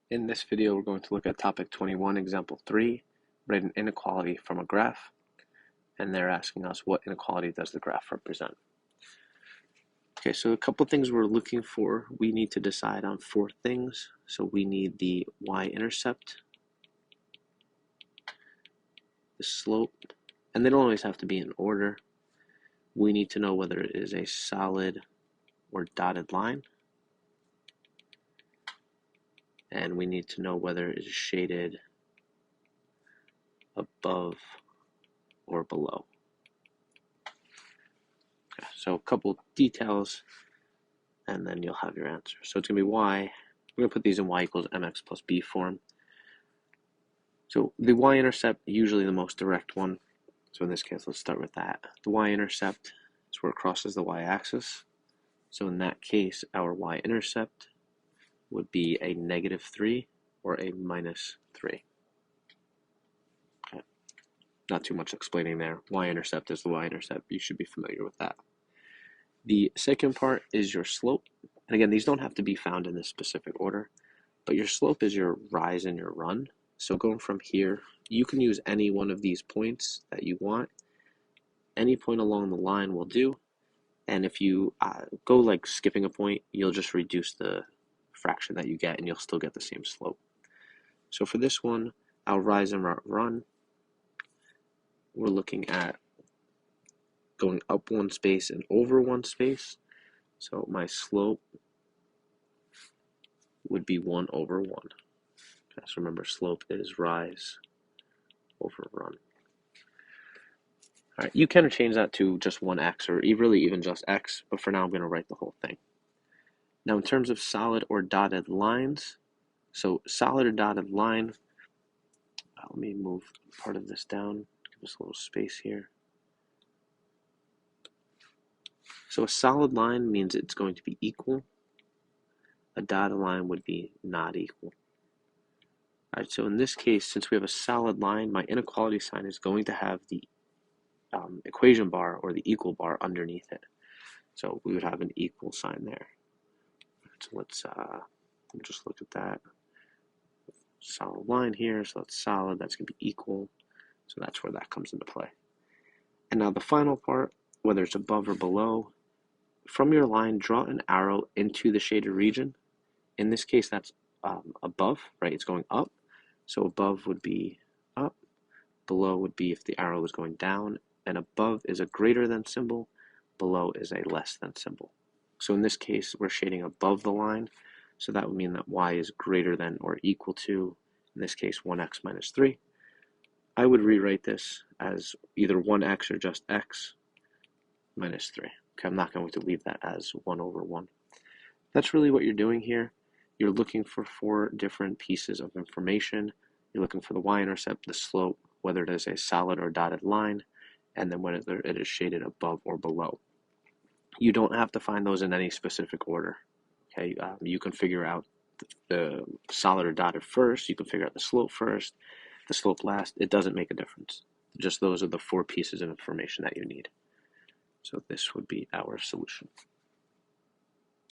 In this video, we're going to look at topic 21, example 3, write an inequality from a graph, and they're asking us what inequality does the graph represent. Okay, so a couple things we're looking for. We need to decide on 4 things. So we need the y-intercept, the slope, and they don't always have to be in order. We need to know whether it is a solid or dotted line. And we need to know whether it is shaded above or below. Okay, so a couple details, and then you'll have your answer. So it's going to be y. We're going to put these in y equals mx plus b form. So the y-intercept, usually the most direct one. So in this case, let's start with that. The y-intercept is where it crosses the y-axis. So in that case, our y-intercept would be a -3 or a -3. Okay. Not too much explaining there. Y-intercept is the y-intercept. You should be familiar with that. The second part is your slope. And again, these don't have to be found in this specific order, but your slope is your rise and your run. So going from here, you can use any one of these points that you want. Any point along the line will do. And if you go like skipping a point, you'll just reduce the fraction that you get and you'll still get the same slope. So for this one, our rise and run, we're looking at going up one space and over one space. So my slope would be 1 over 1. Okay, so remember, slope is rise over run. All right, you can change that to just 1x or really even just x, but for now I'm going to write the whole thing. Now in terms of solid or dotted lines, so solid or dotted line, let me move part of this down, give us a little space here. So a solid line means it's going to be equal. A dotted line would be not equal. All right, so in this case, since we have a solid line, my inequality sign is going to have the equation bar or the equal bar underneath it. So we would have an equal sign there. So let's just look at that. Solid line here, so that's solid, that's going to be equal. So that's where that comes into play. And now the final part, whether it's above or below, from your line, draw an arrow into the shaded region. In this case, that's above, right? It's going up. So above would be up. Below would be if the arrow was going down. And above is a greater than symbol. Below is a less than symbol. So in this case, we're shading above the line. So that would mean that y is greater than or equal to, in this case, 1x minus 3. I would rewrite this as either 1x or just x minus 3. Okay, I'm not going to leave that as 1 over 1. That's really what you're doing here. You're looking for 4 different pieces of information. You're looking for the y-intercept, the slope, whether it is a solid or dotted line, and then whether it is shaded above or below. You don't have to find those in any specific order. Okay, you can figure out the solid or dotted first. You can figure out the slope first, the slope last. It doesn't make a difference. Just those are the 4 pieces of information that you need. So this would be our solution.